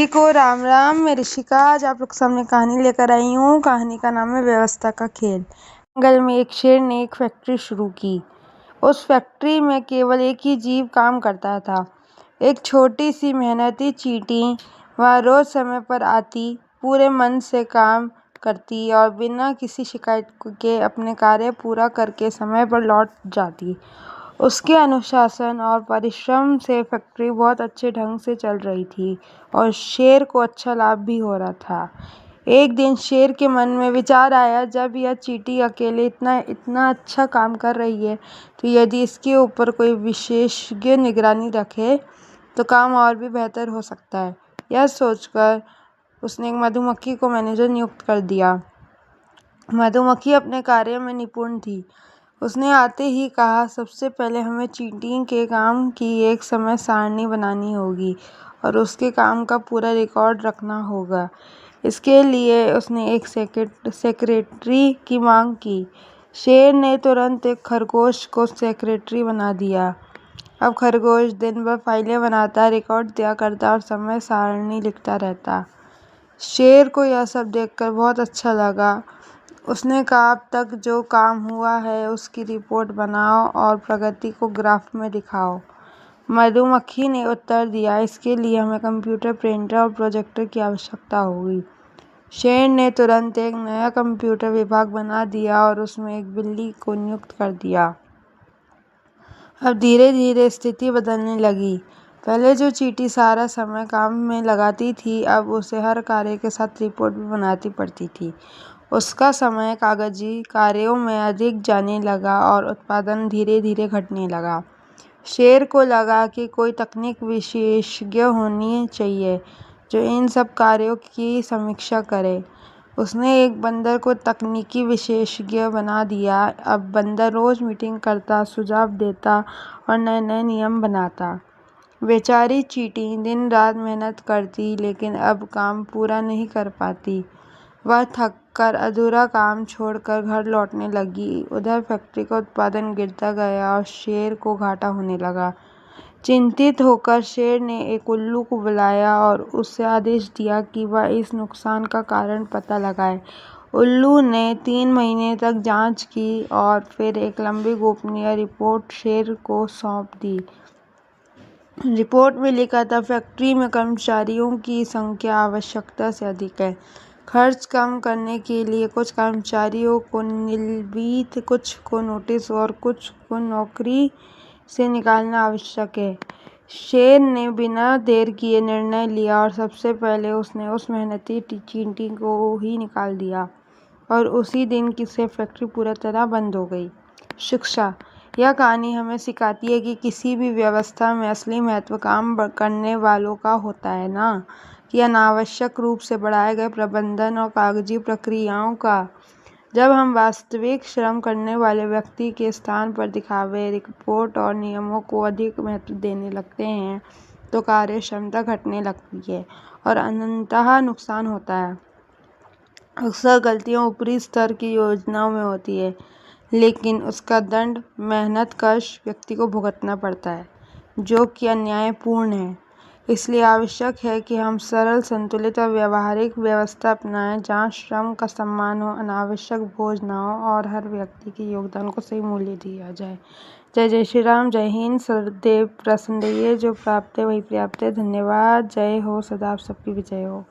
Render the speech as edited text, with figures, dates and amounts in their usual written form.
सभी को राम राम। मैं ऋषिका आज आप लोग के सामने कहानी लेकर आई हूँ। कहानी का नाम है व्यवस्था का खेल। जंगल में एक शेर ने एक फैक्ट्री शुरू की। उस फैक्ट्री में केवल एक ही जीव काम करता था, एक छोटी सी मेहनती चींटी। वह रोज समय पर आती, पूरे मन से काम करती और बिना किसी शिकायत के अपने कार्य पूरा करके समय पर लौट जाती। उसके अनुशासन और परिश्रम से फैक्ट्री बहुत अच्छे ढंग से चल रही थी और शेर को अच्छा लाभ भी हो रहा था। एक दिन शेर के मन में विचार आया, जब यह चींटी अकेले इतना अच्छा काम कर रही है तो यदि इसके ऊपर कोई विशेषज्ञ निगरानी रखे तो काम और भी बेहतर हो सकता है। यह सोचकर उसने एक मधुमक्खी को मैनेजर नियुक्त कर दिया। मधुमक्खी अपने कार्य में निपुण थी। उसने आते ही कहा, सबसे पहले हमें चींटी के काम की एक समय सारणी बनानी होगी और उसके काम का पूरा रिकॉर्ड रखना होगा। इसके लिए उसने एक सेक्रेटरी की मांग की। शेर ने तुरंत एक खरगोश को सेक्रेटरी बना दिया। अब खरगोश दिन भर फाइलें बनाता, रिकॉर्ड दिया करता और समय सारणी लिखता रहता। शेर को यह सब देखकर बहुत अच्छा लगा। उसने कहा, अब तक जो काम हुआ है उसकी रिपोर्ट बनाओ और प्रगति को ग्राफ में दिखाओ। मधुमक्खी ने उत्तर दिया, इसके लिए हमें कंप्यूटर, प्रिंटर और प्रोजेक्टर की आवश्यकता होगी। शेर ने तुरंत एक नया कंप्यूटर विभाग बना दिया और उसमें एक बिल्ली को नियुक्त कर दिया। अब धीरे धीरे स्थिति बदलने लगी। पहले जो चींटी सारा समय काम में लगाती थी, अब उसे हर कार्य के साथ रिपोर्ट भी बनानी पड़ती थी। उसका समय कागजी कार्यों में अधिक जाने लगा और उत्पादन धीरे धीरे घटने लगा। शेर को लगा कि कोई तकनीक विशेषज्ञ होनी चाहिए जो इन सब कार्यों की समीक्षा करे। उसने एक बंदर को तकनीकी विशेषज्ञ बना दिया। अब बंदर रोज मीटिंग करता, सुझाव देता और नए नए नियम बनाता। बेचारी चींटी दिन रात मेहनत करती, लेकिन अब काम पूरा नहीं कर पाती। वह थक कर अधूरा काम छोड़कर घर लौटने लगी। उधर फैक्ट्री का उत्पादन गिरता गया और शेर को घाटा होने लगा। चिंतित होकर शेर ने एक उल्लू को बुलाया और उससे आदेश दिया कि वह इस नुकसान का कारण पता लगाए। उल्लू ने 3 महीने तक जांच की और फिर एक लंबी गोपनीय रिपोर्ट शेर को सौंप दी। रिपोर्ट में लिखा था, फैक्ट्री में कर्मचारियों की संख्या आवश्यकता से अधिक है। खर्च कम करने के लिए कुछ कर्मचारियों को निलंबित, कुछ को नोटिस और कुछ को नौकरी से निकालना आवश्यक है। शेर ने बिना देर किए निर्णय लिया और सबसे पहले उसने उस मेहनती चींटी को ही निकाल दिया और उसी दिन से फैक्ट्री पूरी तरह बंद हो गई। शिक्षा: यह कहानी हमें सिखाती है कि किसी भी व्यवस्था में असली महत्व काम करने वालों का होता है, ना कि अनावश्यक रूप से बढ़ाए गए प्रबंधन और कागजी प्रक्रियाओं का। जब हम वास्तविक श्रम करने वाले व्यक्ति के स्थान पर दिखावे, रिपोर्ट और नियमों को अधिक महत्व देने लगते हैं तो कार्य क्षमता घटने लगती है और अंततः नुकसान होता है। अक्सर गलतियां ऊपरी स्तर की योजनाओं में होती है, लेकिन उसका दंड मेहनतकश व्यक्ति को भुगतना पड़ता है, जो कि अन्यायपूर्ण है। इसलिए आवश्यक है कि हम सरल, संतुलित और व्यावहारिक व्यवस्था अपनाएं जहां श्रम का सम्मान हो, अनावश्यक बोझ न हो और हर व्यक्ति के योगदान को सही मूल्य दिया जाए। जय जय श्री राम। जय हिंद। सदैव प्रसन्न रहिए। जो प्राप्त है वही पर्याप्त है। धन्यवाद। जय हो। सदा आप सबकी विजय हो।